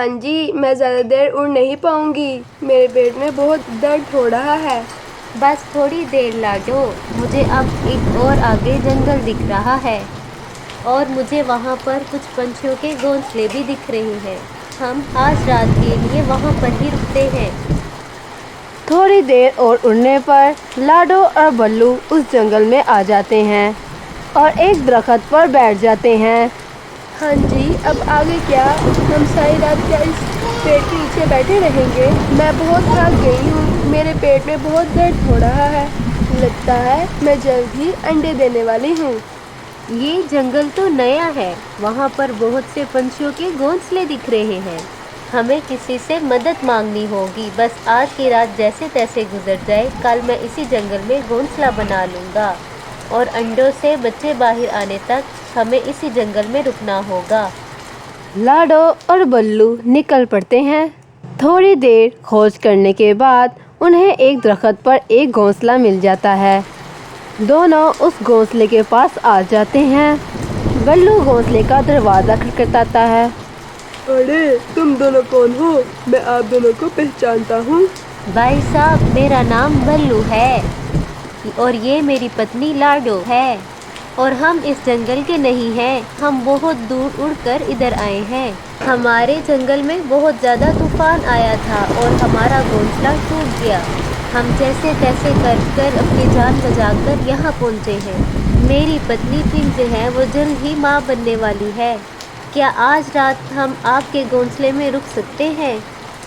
हाँ जी, मैं ज़्यादा देर उड़ नहीं पाऊंगी, मेरे पेट में बहुत दर्द हो रहा है। बस थोड़ी देर लाडो, मुझे अब एक और आगे जंगल दिख रहा है और मुझे वहाँ पर कुछ पंछियों के घोंसले भी दिख रहे हैं। हम आज रात के लिए वहाँ पर ही रुकते हैं। थोड़ी देर और उड़ने पर लाडो और बल्लू उस जंगल में आ जाते हैं और एक दरख्त पर बैठ जाते हैं। हाँ जी, अब आगे क्या? हम सारी रात क्या इस पेड़ के नीचे बैठे रहेंगे? मैं बहुत थक गई हूँ, मेरे पेट में बहुत दर्द हो रहा है। लगता है मैं जल्द ही अंडे देने वाली हूँ। ये जंगल तो नया है, वहाँ पर बहुत से पंछियों के घोंसले दिख रहे हैं। हमें किसी से मदद मांगनी होगी। बस आज की रात जैसे तैसे गुजर जाए, कल मैं इसी जंगल में घोंसला बना लूँगा और अंडों से बच्चे बाहर आने तक हमें इसी जंगल में रुकना होगा। लाडो और बल्लू निकल पड़ते हैं। थोड़ी देर खोज करने के बाद उन्हें एक दरख्त पर एक घोंसला मिल जाता है। दोनों उस घोंसले के पास आ जाते हैं। बल्लू घोंसले का दरवाज़ा खटखटाता है। अरे, तुम दोनों कौन हो? मैं आप दोनों को पहचानता हूँ। भाई साहब, मेरा नाम बल्लू है और ये मेरी पत्नी लाडो है और हम इस जंगल के नहीं हैं। हम बहुत दूर उड़कर इधर आए हैं। हमारे जंगल में बहुत ज़्यादा तूफान आया था और हमारा घोंसला टूट गया। हम जैसे तैसे कर अपनी जान बचाकर यहाँ पहुँचे हैं। मेरी पत्नी पिंक है, वो जल्द ही माँ बनने वाली है। क्या आज रात हम आपके घोंसले में रुक सकते हैं?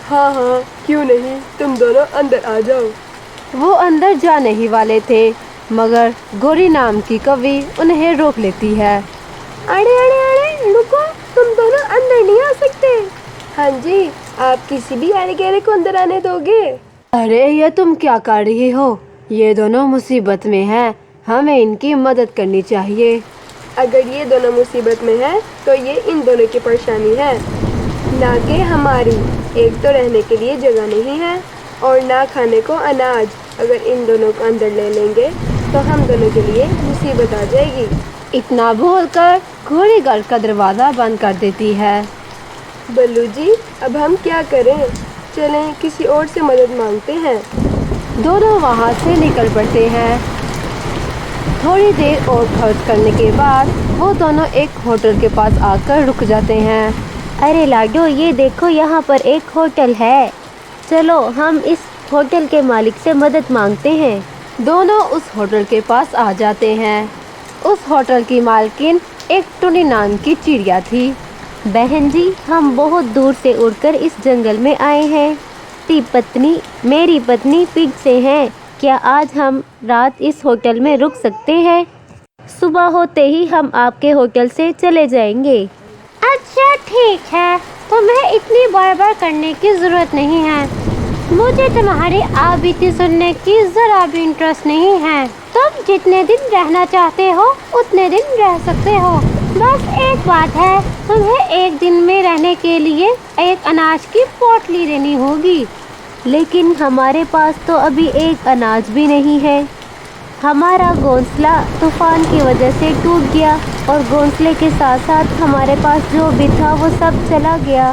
हाँ हाँ, क्यों नहीं, तुम दोनों अंदर आ जाओ। वो अंदर जाने ही वाले थे, मगर गोरी नाम की कवि उन्हें रोक लेती है। अरे अरे अरे, रुको, तुम दोनों अंदर नहीं आ सकते। हाँ जी, आप किसी भी अरे गहरे को अंदर आने दोगे? अरे ये तुम क्या कर रही हो? ये दोनों मुसीबत में हैं, हमें इनकी मदद करनी चाहिए। अगर ये दोनों मुसीबत में हैं, तो ये इन दोनों की परेशानी है, ना कि हमारी। एक तो रहने के लिए जगह नहीं है और ना खाने को अनाज। अगर इन दोनों को अंदर ले लेंगे तो हम दोनों के लिए मुसीबत आ जाएगी। इतना बोलकर घोड़ी घर का दरवाज़ा बंद कर देती है। बल्लू जी, अब हम क्या करें? चलें किसी और से मदद मांगते हैं। दोनों वहाँ से निकल पड़ते हैं। थोड़ी देर और खोज करने के बाद वो दोनों एक होटल के पास आकर रुक जाते हैं। अरे लाडो, ये देखो, यहाँ पर एक होटल है। चलो हम इस होटल के मालिक से मदद मांगते हैं। दोनों उस होटल के पास आ जाते हैं। उस होटल की मालकिन एक टुनी नाम की चिड़िया थी। बहन जी, हम बहुत दूर से उड़कर इस जंगल में आए हैं। मेरी पत्नी पिग से हैं। क्या आज हम रात इस होटल में रुक सकते हैं? सुबह होते ही हम आपके होटल से चले जाएंगे। अच्छा ठीक है, तुम्हें इतनी बार करने की ज़रूरत नहीं है। मुझे तुम्हारी आबीती सुनने की ज़रा भी इंटरेस्ट नहीं है। तुम जितने दिन रहना चाहते हो उतने दिन रह सकते हो। बस एक बात है, तुम्हें एक दिन में रहने के लिए एक अनाज की पोटली देनी होगी। लेकिन हमारे पास तो अभी एक अनाज भी नहीं है। हमारा घोंसला तूफान की वजह से टूट गया और घोंसले के साथ साथ हमारे पास जो भी था वो सब चला गया।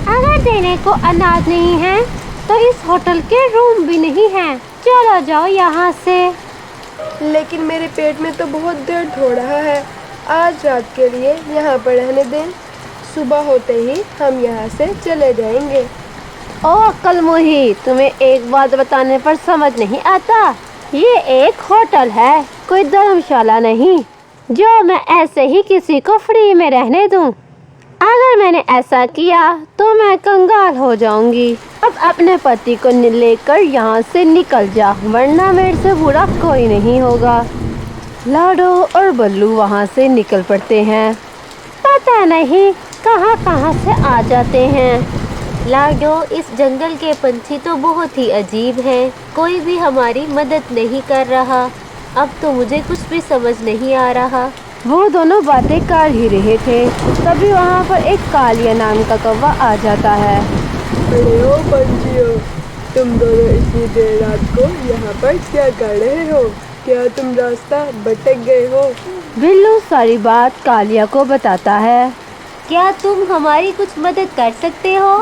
अगर देने को अनाज नहीं है तो इस होटल के रूम भी नहीं है। चलो जाओ यहाँ से। लेकिन मेरे पेट में तो बहुत दर्द हो रहा है। आज रात के लिए यहाँ पर रहने दें, सुबह होते ही हम यहाँ से चले जाएंगे। ओ अक्लमुही, तुम्हें एक बात बताने पर समझ नहीं आता? ये एक होटल है, कोई धर्मशाला नहीं, जो मैं ऐसे ही किसी को फ्री में रहने दूं। अगर मैंने ऐसा किया तो मैं कंगाल हो जाऊंगी। अब अपने पति को लेकर यहाँ से निकल जा, वरना मेरे से बुरा कोई नहीं होगा। लाडो और बल्लू वहाँ से निकल पड़ते हैं। पता नहीं कहाँ कहाँ से आ जाते हैं। लाडो, इस जंगल के पंछी तो बहुत ही अजीब हैं। कोई भी हमारी मदद नहीं कर रहा। अब तो मुझे कुछ भी समझ नहीं आ रहा। वो दोनों बातें कर ही रहे थे, तभी वहाँ पर एक कालिया नाम का कौवा आ जाता है। अरे ओ पंछियों, तुम दोनों इतनी देर रात को यहाँ पर क्या कर रहे हो? क्या तुम रास्ता भटक गए हो? बिल्लू सारी बात कालिया को बताता है। क्या तुम हमारी कुछ मदद कर सकते हो?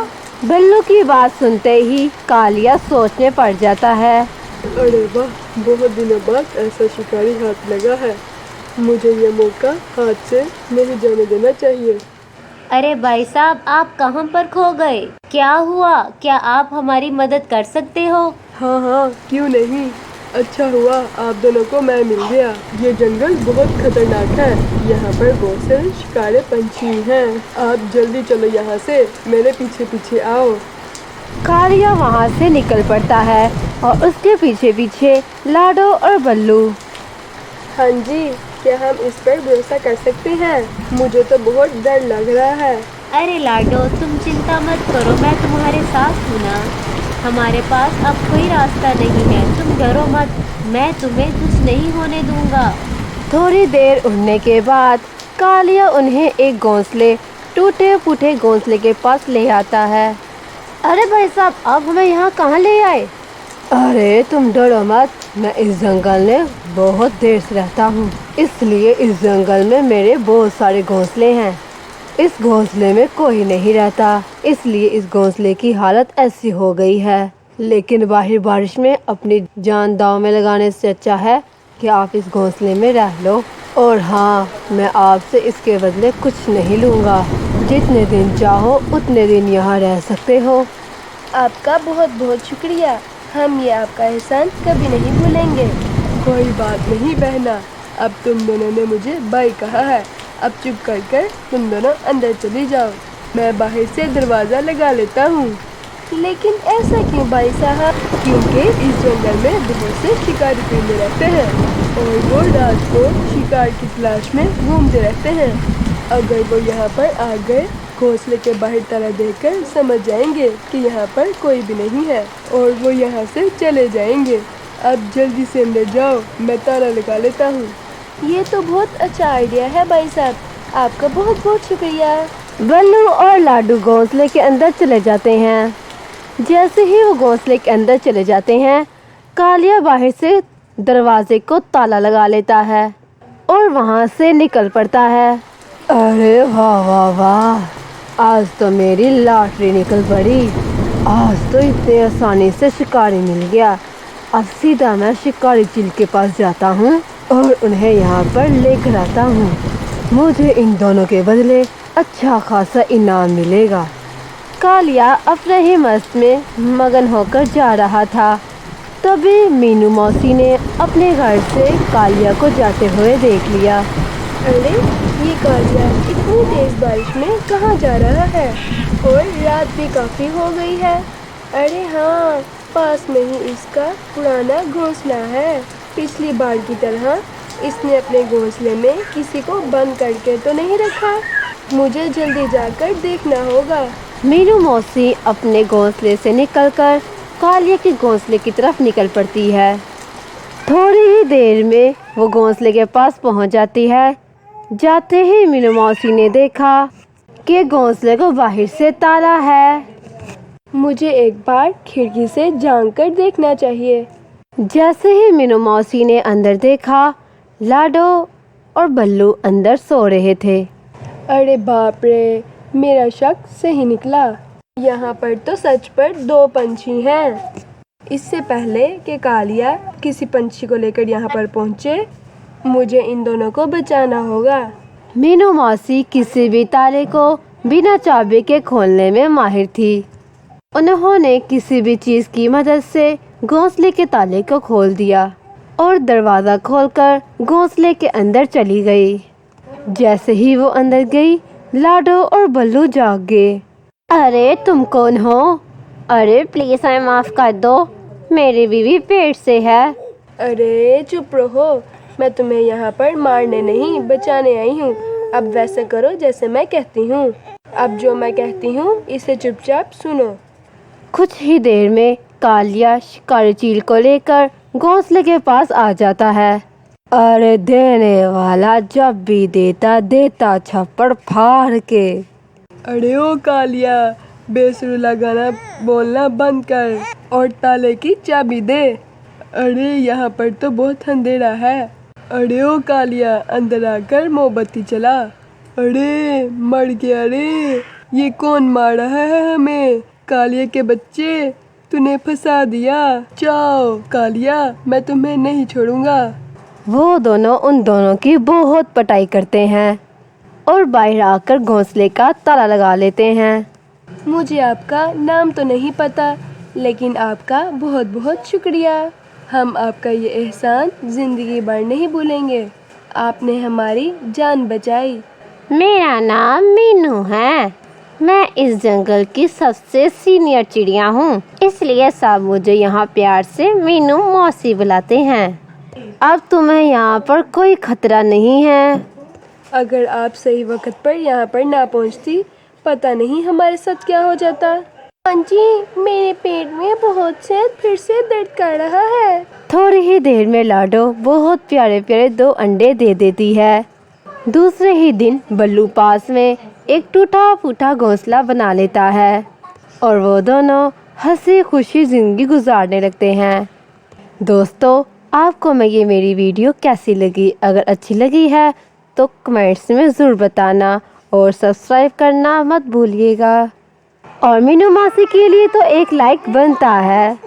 बल्लू की बात सुनते ही कालिया सोचने पड़ जाता है। अरे वाह, बहुत दिनों बाद ऐसा शिकारी हाथ लगा है। मुझे ये मौका हाथ से नहीं जाने देना चाहिए। अरे भाई साहब, आप कहाँ पर खो गए? क्या हुआ? क्या आप हमारी मदद कर सकते हो? हाँ हाँ, क्यों नहीं। अच्छा हुआ आप दोनों को मैं मिल गया। ये जंगल बहुत खतरनाक है। यहाँ पर बहुत सारे शिकारी पंछी हैं। आप जल्दी चलो यहाँ से, मेरे पीछे पीछे आओ। कालिया वहाँ से निकल पड़ता है और उसके पीछे पीछे लाडो और बल्लू। हाँ जी, क्या हम इस पर भरोसा कर सकते हैं? मुझे तो बहुत डर लग रहा है। अरे लाडो, तुम चिंता मत करो, मैं तुम्हारे साथ हूँ ना। हमारे पास अब कोई रास्ता नहीं है, तुम डरो मत, मैं तुम्हें कुछ नहीं होने दूंगा। थोड़ी देर उड़ने के बाद कालिया उन्हें एक घोंसले, टूटे फूटे घोंसले के पास ले आता है। अरे भाई साहब, आप हमें यहाँ कहाँ ले आए? अरे तुम डरो मत, मैं इस जंगल में बहुत देर से रहता हूँ, इसलिए इस जंगल में मेरे बहुत सारे घोंसले हैं। इस घोंसले में कोई नहीं रहता, इसलिए इस घोंसले की हालत ऐसी हो गई है। लेकिन बाहर बारिश में अपनी जान दांव में लगाने से अच्छा है कि आप इस घोंसले में रह लो। और हाँ, मैं आपसे इसके बदले कुछ नहीं लूँगा। जितने दिन चाहो उतने दिन यहाँ रह सकते हो। आपका बहुत बहुत शुक्रिया, हम ये आपका एहसान कभी नहीं भूलेंगे। कोई बात नहीं बहना, अब तुम दोनों ने मुझे बाय कहा है। अब चुप कर कर तुम दोनों अंदर चली जाओ, मैं बाहर से दरवाज़ा लगा लेता हूँ। लेकिन ऐसा क्यों भाई साहब? क्योंकि इस जंगल में बहुत से शिकारी परिंदे रहते हैं और वो रात को शिकार की तलाश में घूमते रहते हैं। अगर वो यहाँ पर आ गए, घोंसले के बाहर ताला देखकर समझ जाएंगे कि यहाँ पर कोई भी नहीं है और वो यहाँ से चले जाएंगे। अब जल्दी से अंदर जाओ, मैं ताला लगा लेता हूँ। ये तो बहुत अच्छा आइडिया है भाई साहब, आपका बहुत बहुत शुक्रिया। बल्लू और लाडू घोंसले के अंदर चले जाते हैं। जैसे ही वो घोंसले के अंदर चले जाते हैं, कालिया बाहर से दरवाजे को ताला लगा लेता है और वहाँ से निकल पड़ता है। अरे वाह वाह वाह, आज तो मेरी लॉटरी निकल पड़ी। आज तो इतने आसानी से शिकारी मिल गया। अब सीधा मैं शिकारी चिल के पास जाता हूँ और उन्हें यहाँ पर लेकर आता हूँ। मुझे इन दोनों के बदले अच्छा खासा इनाम मिलेगा। कालिया अपने ही मस्त में मगन होकर जा रहा था। तभी मीनू मौसी ने अपने घर से कालिया को जाते हुए देख लिया। अरे ये कालिया इतनी तेज बारिश में कहाँ जा रहा है? और रात भी काफ़ी हो गई है। अरे हाँ, पास में ही इसका पुराना घोंसला है। पिछली बार की तरह इसने अपने घोंसले में किसी को बंद करके तो नहीं रखा। मुझे जल्दी जाकर देखना होगा। मीनू मौसी अपने घोंसले से निकलकर कालिया के घोंसले की तरफ निकल पड़ती है। थोड़ी ही देर में वो घोंसले के पास पहुंच जाती है। जाते ही मीनू मौसी ने देखा कि घोंसले को बाहर से ताला है। मुझे एक बार खिड़की से झांक कर देखना चाहिए। जैसे ही मीनू मौसी ने अंदर देखा, लाडो और बल्लू अंदर सो रहे थे। अरे बाप रे, मेरा शक सही निकला। यहाँ पर तो सच पर 2 पंछी हैं। इससे पहले कि कालिया किसी पंछी को लेकर यहाँ पर पहुँचे, मुझे इन दोनों को बचाना होगा। मीनू मौसी किसी भी ताले को बिना चाबी के खोलने में माहिर थी। उन्होंने किसी भी चीज़ की मदद से घोंसले के ताले को खोल दिया और दरवाज़ा खोलकर घोंसले के अंदर चली गई। जैसे ही वो अंदर गई, लाडो और बल्लू जाग गए। अरे तुम कौन हो? अरे प्लीज़ हमें माफ़ कर दो, मेरी बीवी पेट से है। अरे चुप रहो, मैं तुम्हें यहाँ पर मारने नहीं बचाने आई हूँ। अब वैसे करो जैसे मैं कहती हूँ। अब जो मैं कहती हूँ इसे चुपचाप सुनो। कुछ ही देर में कालिया शिकारी चील को लेकर घोंसले के पास आ जाता है। अरे देने वाला जब भी देता देता छप्पड़ फाड़ के। अरे ओ कालिया, बेसुरा गाना बोलना बंद कर और ताले की चाबी दे। अरे यहाँ पर तो बहुत अंधेरा है। अरे ओ कालिया, अंदर आकर मोमबत्ती चला। अरे मर गया रे, ये कौन मार रहा है हमें? कालिया के बच्चे, तूने फंसा दिया। जाओ कालिया, मैं तुम्हें नहीं छोड़ूंगा। वो दोनों उन दोनों की बहुत पिटाई करते हैं और बाहर आकर घोंसले का ताला लगा लेते हैं। मुझे आपका नाम तो नहीं पता, लेकिन आपका बहुत बहुत शुक्रिया। हम आपका ये एहसान जिंदगी भर नहीं भूलेंगे। आपने हमारी जान बचाई। मेरा नाम मीनू है। मैं इस जंगल की सबसे सीनियर चिड़िया हूँ, इसलिए सब मुझे यहाँ प्यार से मीनू मौसी बुलाते हैं। अब तुम्हें यहाँ पर कोई खतरा नहीं है। अगर आप सही वक्त पर यहाँ पर ना पहुँचती, पता नहीं हमारे साथ क्या हो जाता। हाँ जी, मेरे पेट में बहुत से फिर से दर्द कर रहा है। थोड़ी ही देर में लाडो बहुत प्यारे प्यारे 2 अंडे दे देती है। दूसरे ही दिन बल्लू पास में एक टूटा फूटा घोंसला बना लेता है और वो दोनों हंसी खुशी जिंदगी गुजारने लगते हैं। दोस्तों, आपको ये मेरी वीडियो कैसी लगी? अगर अच्छी लगी है तो कमेंट्स में ज़रूर बताना और सब्सक्राइब करना मत भूलिएगा। और मीनू मासी के लिए तो एक लाइक बनता है।